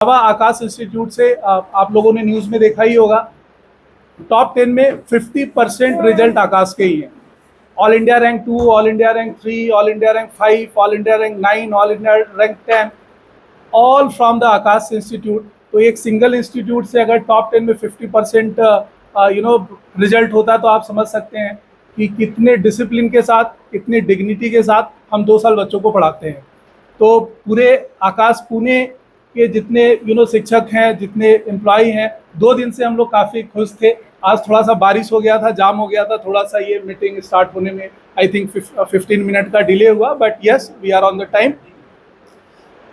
आकाश institute से आप लोगों ने न्यूज़ में देखा ही होगा, टॉप 10 में 50% रिजल्ट आकाश के ही हैं। All India rank 2, all India rank 3, all India rank 5, all India rank 9, all India rank 10, all from the Akash institute. तो एक सिंगल इंस्टीट्यूट से अगर टॉप 10 में 50% रिजल्ट होता है तो आप समझ सकते हैं कि कितने डिसिप्लिन के साथ, कितने डिग्निटी के साथ हम 2 साल बच्चों को पढ़ाते हैं। तो पूरे आकाश पुणे के जितने शिक्षक हैं, जितने एम्प्लॉय हैं, 2 दिन से हम लोग काफ़ी खुश थे। आज थोड़ा सा बारिश हो गया था, जाम हो गया था, थोड़ा सा ये मीटिंग स्टार्ट होने में आई थिंक 15 मिनट का डिले हुआ, but yes we are on the time.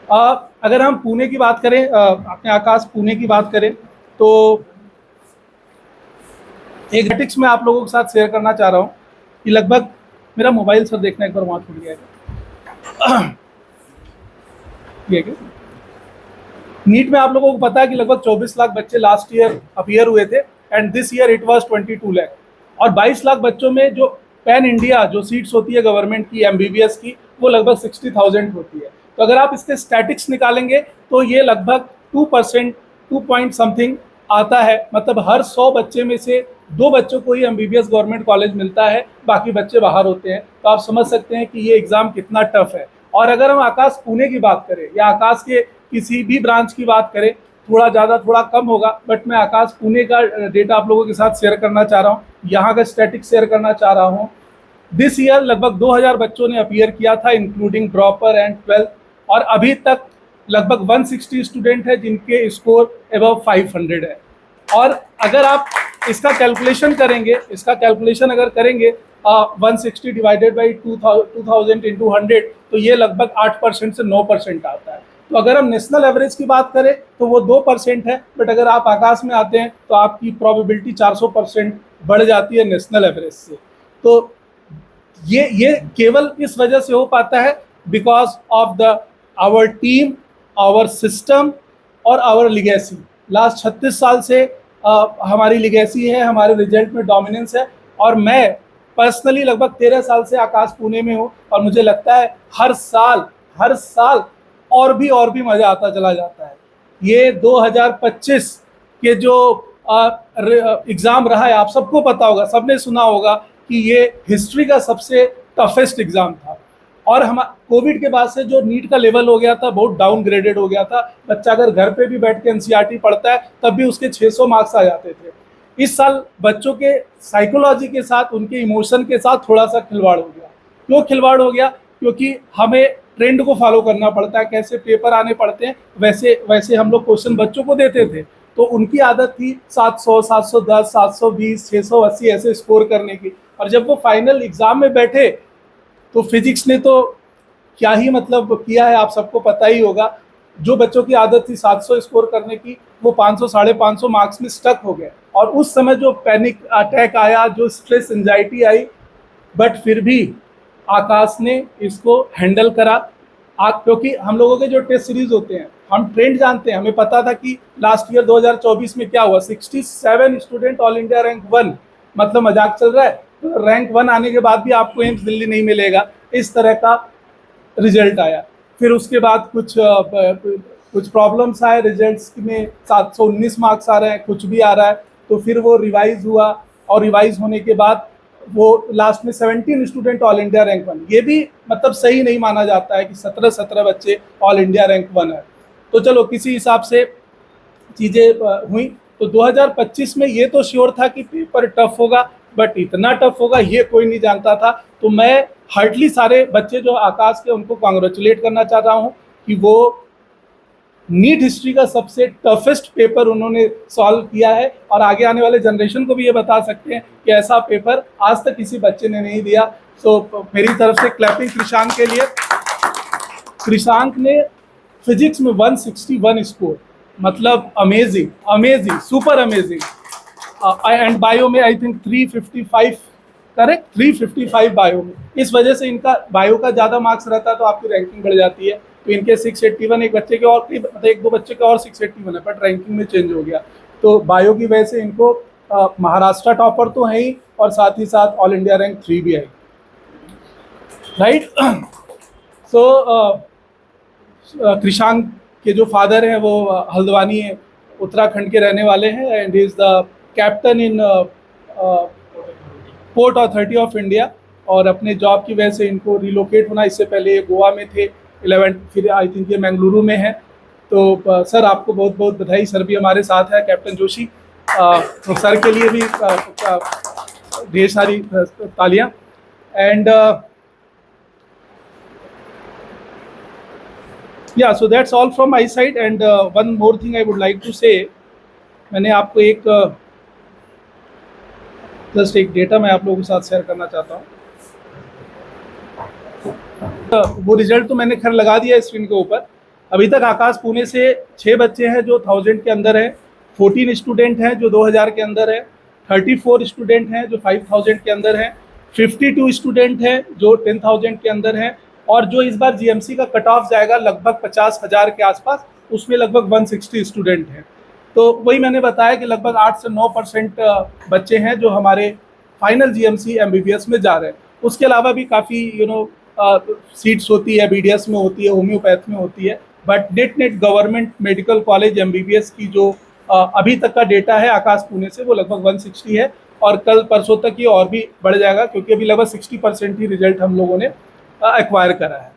अगर हम पुणे की बात करें, अपने आकाश पुणे की बात करें, तो एक मैट्रिक्स मैं आप लोगों के साथ शेयर करना चाह रहा हूँ कि लगभग मेरा मोबाइल सर देखना एक बार वहाँ छूट गया है। नीट में आप लोगों को पता है कि लगभग 24 लाख बच्चे लास्ट ईयर अपीयर हुए थे and this year it was 22 lakh. और 22 लाख बच्चों में जो पैन इंडिया जो सीट्स होती है गवर्नमेंट की एमबीबीएस की, वो लगभग 60,000 होती है। तो अगर आप इसके स्टैटिक्स निकालेंगे तो ये लगभग 2%, 2 पॉइंट समथिंग आता है। मतलब हर 100 बच्चे में से 2 बच्चों को ही एमबीबीएस गवर्नमेंट कॉलेज मिलता है, बाकी बच्चे बाहर होते हैं। तो आप समझ सकते हैं कि ये एग्ज़ाम कितना टफ है। और अगर हम आकाश पुणे की बात करें या आकाश के किसी भी ब्रांच की बात करें, थोड़ा ज़्यादा थोड़ा कम होगा, बट मैं आकाश पुणे का डेटा आप लोगों के साथ शेयर करना चाह रहा हूँ, यहाँ का स्टैटिक्स शेयर करना चाह रहा हूँ। दिस ईयर लगभग 2000 बच्चों ने अपीयर किया था इंक्लूडिंग ड्रॉपर एंड 12th, और अभी तक लगभग 160 स्टूडेंट है जिनके स्कोर अबव 500 है। और अगर आप इसका कैलकुलेशन करेंगे, इसका कैलकुलेशन अगर करेंगे 160 डिवाइडेड बाई 2000 इंटू 100, तो ये लगभग 8% से 9% आता है। तो अगर हम नेशनल एवरेज की बात करें तो वो 2% है, बट अगर आप आकाश में आते हैं तो आपकी प्रोबेबिलिटी 400% बढ़ जाती है नेशनल एवरेज से। तो ये केवल इस वजह से हो पाता है because of the our team, our system और आवर लिगेसी। लास्ट 36 साल से हमारी लिगेसी है, हमारे रिजल्ट में डोमिनेंस है। और मैं पर्सनली लगभग 13 साल से आकाश पुणे में हूँ और मुझे लगता है हर साल और भी मज़ा आता चला जाता है। ये 2025 के जो एग्ज़ाम रहा है, आप सबको पता होगा, सबने सुना होगा कि ये हिस्ट्री का सबसे टफेस्ट एग्ज़ाम था। और हम कोविड के बाद से जो नीट का लेवल हो गया था, बहुत डाउनग्रेडेड हो गया था। बच्चा अगर घर पे भी बैठ के एनसीईआरटी पढ़ता है तब भी उसके 600 मार्क्स आ जाते थे। इस साल बच्चों के साइकोलॉजी के साथ, उनके इमोशन के साथ थोड़ा सा खिलवाड़ हो गया। क्यों खिलवाड़ हो गया? क्योंकि हमें ट्रेंड को फॉलो करना पड़ता है, कैसे पेपर आने पड़ते हैं वैसे हम लोग क्वेश्चन बच्चों को देते थे। तो उनकी आदत थी 700, 710, 720, 680 ऐसे स्कोर करने की। और जब वो फाइनल एग्जाम में बैठे तो फिजिक्स ने तो क्या ही मतलब किया है, आप सबको पता ही होगा। जो बच्चों की आदत थी 700 स्कोर करने की, वो 500, 550 मार्क्स में स्टक हो गए। और उस समय जो पैनिक अटैक आया, जो स्ट्रेस एंजाइटी आई, बट फिर भी आकाश ने इसको हैंडल करा। क्योंकि हम लोगों के जो टेस्ट सीरीज होते हैं, हम ट्रेंड जानते हैं, हमें पता था कि लास्ट ईयर 2024 में क्या हुआ। 67 स्टूडेंट ऑल इंडिया रैंक 1, मतलब मजाक चल रहा है? तो रैंक 1 आने के बाद भी आपको एम्स दिल्ली नहीं मिलेगा, इस तरह का रिजल्ट आया। फिर उसके बाद कुछ प्रॉब्लम्स आए रिजल्ट्स में, 719 मार्क्स आ रहे हैं, कुछ भी आ रहा है। तो फिर वो रिवाइज हुआ और रिवाइज होने के बाद वो लास्ट में 17 स्टूडेंट ऑल इंडिया रैंक 1। ये भी मतलब सही नहीं माना जाता है कि 17 बच्चे ऑल इंडिया रैंक 1 है। तो चलो किसी हिसाब से चीज़ें हुई। तो 2025 में ये तो श्योर था कि पेपर टफ होगा, बट इतना टफ होगा ये कोई नहीं जानता था। तो मैं हार्डली सारे बच्चे जो आकाश के, उनको कॉन्ग्रेचुलेट करना चाह रहा हूँ कि वो नीट हिस्ट्री का सबसे टफेस्ट पेपर उन्होंने सॉल्व किया है। और आगे आने वाले जनरेशन को भी ये बता सकते हैं कि ऐसा पेपर आज तक किसी बच्चे ने नहीं दिया। सो मेरी तरफ से क्लैपिंग कृषांक के लिए। कृषांक ने फिजिक्स में 161 स्कोर, मतलब amazing, super amazing. And bio में आई थिंक 355, करेक्ट, 355 बायो में। इस वजह से इनका बायो का ज़्यादा मार्क्स रहता है तो आपकी रैंकिंग बढ़ जाती है। तो इनके 681, एक बच्चे के और, एक दो बच्चे के और 681 है, बट रैंकिंग में चेंज हो गया। तो बायो की वजह से इनको महाराष्ट्र टॉपर तो है ही, और साथ ही साथ ऑल इंडिया रैंक 3 भी आई, राइट। सो कृषांक के जो फादर हैं वो हल्द्वानी उत्तराखंड के रहने वाले हैं, and he is the captain in port authority of India. और अपने जॉब की वजह से इनको रिलोकेट होना, इससे पहले ये गोवा में थे 11, फिर आई थिंक ये बेंगलुरु में है। तो सर आपको बहुत बहुत बधाई। सर भी हमारे साथ है, कैप्टन जोशी। तो सर के लिए भी ढेर सारी तालियां। And yeah, so that's all from my side, and one more thing I would like to say, मैंने आपको एक जस्ट एक डेटा मैं आप लोगों के साथ शेयर करना चाहता हूँ। वो रिजल्ट तो मैंने खैर लगा दिया स्क्रीन के ऊपर। अभी तक आकाश पुणे से 6 बच्चे हैं जो 1000 के अंदर है, 14 स्टूडेंट हैं जो 2000 के अंदर है, 34 स्टूडेंट हैं जो 5000 के अंदर है, 52 स्टूडेंट हैं जो 10,000 के अंदर है, और जो इस बार जीएमसी का कट ऑफ जाएगा लगभग 50,000 के आसपास, उसमें लगभग 160 स्टूडेंट हैं। तो वही मैंने बताया कि लगभग 8 से 9% बच्चे हैं जो हमारे फाइनल जीएमसी एमबीबीएस में जा रहे हैं। उसके अलावा भी काफ़ी सीट्स होती है, बीडीएस में होती है, होम्योपैथ में होती है, but net government medical college MBBS की जो अभी तक का डेटा है आकाश पुणे से, वो लगभग 160 है, और कल परसों तक ये और भी बढ़ जाएगा, क्योंकि अभी लगभग 60% ही रिजल्ट हम लोगों ने एक्वायर करा है।